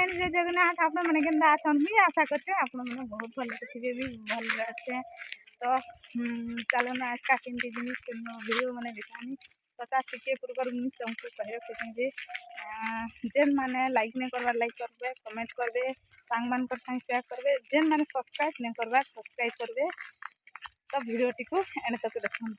friends जय जगन्नाथ आपण मैंने केन्दा आछन मुई आशा करछे आपण मैंने बहुत भल थे भी भल अच्छे तो चलो ना आज का केमती जिनिस वीडियो मैंने देखानी पता टिके पूर्व मुझे तुमको कहते जे जेन मैंने लाइक नहीं करवार लाइक करबे कमेंट करबे सांग मान पर संग शेयर करबे जेन मैंने सब्सक्राइब नहीं करवार सब्सक्राइब करबे तो वीडियो टी को एने तक देखो